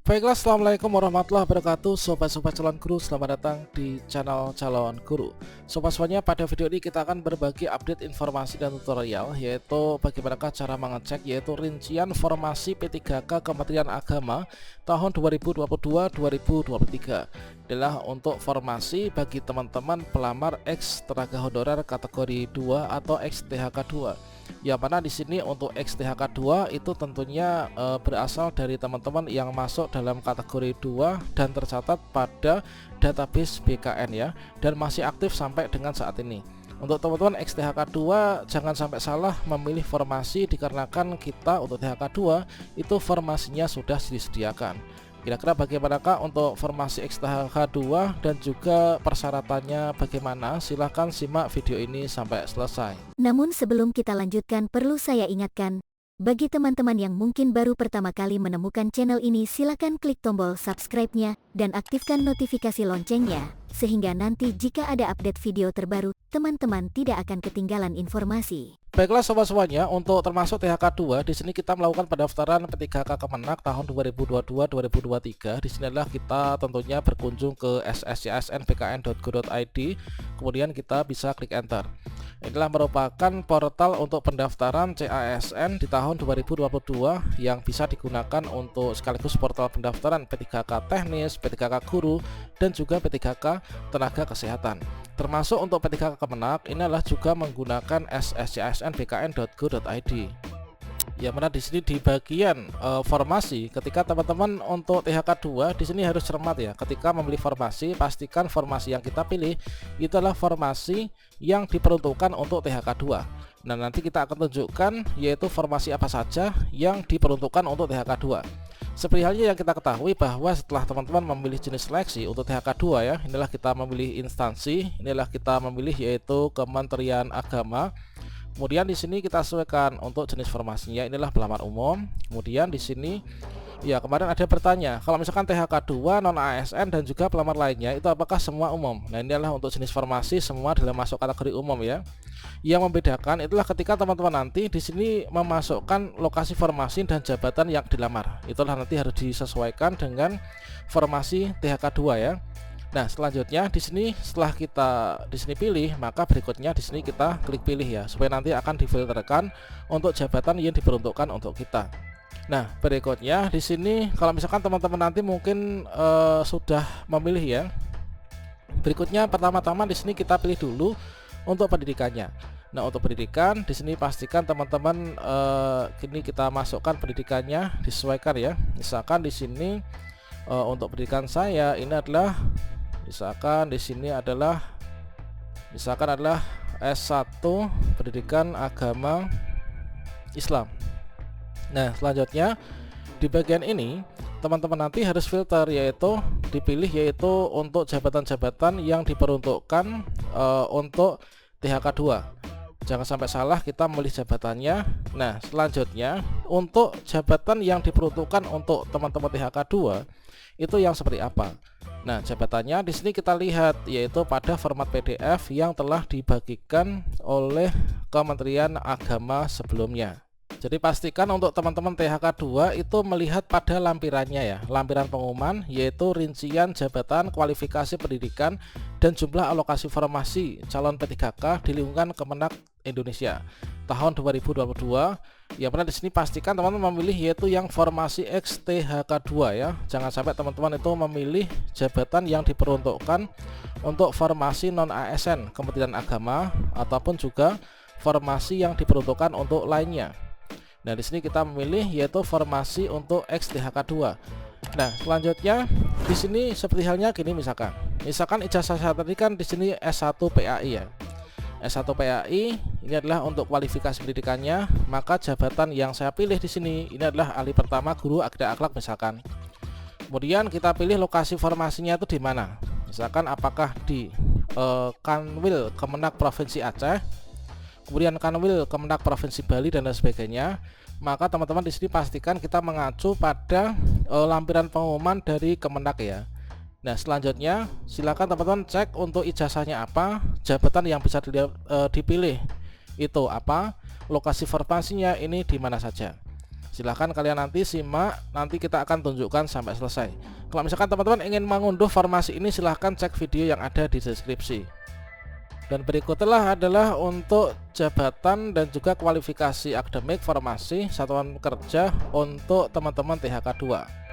Baiklah, assalamualaikum warahmatullahi wabarakatuh. Sobat-sobat calon guru, selamat datang di channel calon guru. Sobat semuanya, pada video ini kita akan berbagi update informasi dan tutorial, yaitu bagaimana cara mengecek yaitu rincian formasi P3K Kementerian Agama tahun 2022-2023. Adalah untuk formasi bagi teman-teman pelamar X tenaga honorer kategori 2 atau XTHK 2. Yang mana di sini untuk XTHK 2 itu tentunya berasal dari teman-teman yang masuk dalam kategori 2 dan tercatat pada database BKN ya, dan masih aktif sampai dengan saat ini. Untuk teman-teman XTHK 2 jangan sampai salah memilih formasi, dikarenakan kita untuk THK 2 itu formasinya sudah disediakan. Kira-kira bagaimanakah untuk formasi XTHK 2 dan juga persyaratannya bagaimana? Silahkan simak video ini sampai selesai. Namun sebelum kita lanjutkan, perlu saya ingatkan, bagi teman-teman yang mungkin baru pertama kali menemukan channel ini, silakan klik tombol subscribe-nya dan aktifkan notifikasi loncengnya, sehingga nanti jika ada update video terbaru, teman-teman tidak akan ketinggalan informasi. Baiklah sobat semuanya, untuk termasuk THK 2 di sini kita melakukan pendaftaran P3K Kemenak tahun 2022-2023. Di sini adalah kita tentunya berkunjung ke sscsnbkn.go.id, kemudian kita bisa klik enter. Inilah merupakan portal untuk pendaftaran CASN di tahun 2022 yang bisa digunakan untuk sekaligus portal pendaftaran P3K teknis, P3K guru, dan juga P3K tenaga kesehatan. Termasuk untuk P3K Kemenak ini adalah juga menggunakan sscsnbkn.go.id. Ya, mana di sini di bagian formasi, ketika teman-teman untuk THK 2 di sini harus cermat ya. Ketika memilih formasi, pastikan formasi yang kita pilih itu adalah formasi yang diperuntukkan untuk THK 2. Nah, nanti kita akan tunjukkan yaitu formasi apa saja yang diperuntukkan untuk THK 2. Seperti halnya yang kita ketahui bahwa setelah teman-teman memilih jenis seleksi untuk THK 2 ya, inilah kita memilih instansi, inilah kita memilih yaitu Kementerian Agama. Kemudian di sini kita sesuaikan untuk jenis formasinya, inilah pelamar umum. Kemudian di sini ya, kemarin ada bertanya, kalau misalkan THK 2 non ASN dan juga pelamar lainnya itu apakah semua umum? Nah, ini adalah untuk jenis formasi semua dalam masuk kategori umum ya. Yang membedakan itulah ketika teman-teman nanti di sini memasukkan lokasi formasi dan jabatan yang dilamar. Itulah nanti harus disesuaikan dengan formasi THK 2 ya. Nah, selanjutnya di sini setelah kita di sini pilih, maka berikutnya di sini kita klik pilih ya, supaya nanti akan difilterkan untuk jabatan yang diperuntukkan untuk kita. Nah, berikutnya di sini kalau misalkan teman-teman nanti mungkin sudah memilih ya. Berikutnya pertama-tama di sini kita pilih dulu untuk pendidikannya. Nah, untuk pendidikan di sini pastikan teman-teman ini kita masukkan pendidikannya, disesuaikan ya. Misalkan di sini untuk pendidikan saya ini adalah misalkan di sini adalah S1 Pendidikan Agama Islam. Nah, selanjutnya di bagian ini teman-teman nanti harus filter, yaitu dipilih yaitu untuk jabatan-jabatan yang diperuntukkan untuk THK 2. Jangan sampai salah kita memilih jabatannya. Nah, selanjutnya untuk jabatan yang diperuntukkan untuk teman-teman THK 2 itu yang seperti apa? Nah, jabatannya di sini kita lihat yaitu pada format PDF yang telah dibagikan oleh Kementerian Agama sebelumnya. Jadi pastikan untuk teman-teman THK 2 itu melihat pada lampirannya ya, lampiran pengumuman yaitu rincian jabatan, kualifikasi pendidikan, dan jumlah alokasi formasi calon P3K di lingkungan Kemenak Indonesia tahun 2022. Ya, benar di sini pastikan teman-teman memilih yaitu yang formasi XTHK 2 ya. Jangan sampai teman-teman itu memilih jabatan yang diperuntukkan untuk formasi non ASN Kementerian Agama ataupun juga formasi yang diperuntukkan untuk lainnya. Nah, di sini kita memilih yaitu formasi untuk XTHK 2. Nah, selanjutnya di sini seperti halnya gini, misalkan ijazah saya tadi kan di sini S1 PAI ya. S1 PAI ini adalah untuk kualifikasi pendidikannya, maka jabatan yang saya pilih di sini ini adalah ahli pertama guru akidah akhlak misalkan. Kemudian kita pilih lokasi formasinya itu di mana. Misalkan apakah di Kanwil Kemenak Provinsi Aceh, kemudian Kanwil Kemenak Provinsi Bali dan lain sebagainya. Maka teman-teman di sini pastikan kita mengacu pada lampiran pengumuman dari Kemenak ya. Nah, selanjutnya silakan teman-teman cek untuk ijazahnya apa, jabatan yang bisa dipilih itu apa, lokasi formasinya ini di mana saja. Silahkan kalian nanti simak, nanti kita akan tunjukkan sampai selesai. Kalau misalkan teman-teman ingin mengunduh formasi ini, silahkan cek video yang ada di deskripsi. Dan berikutnya adalah untuk jabatan dan juga kualifikasi akademik formasi satuan kerja untuk teman-teman THK 2.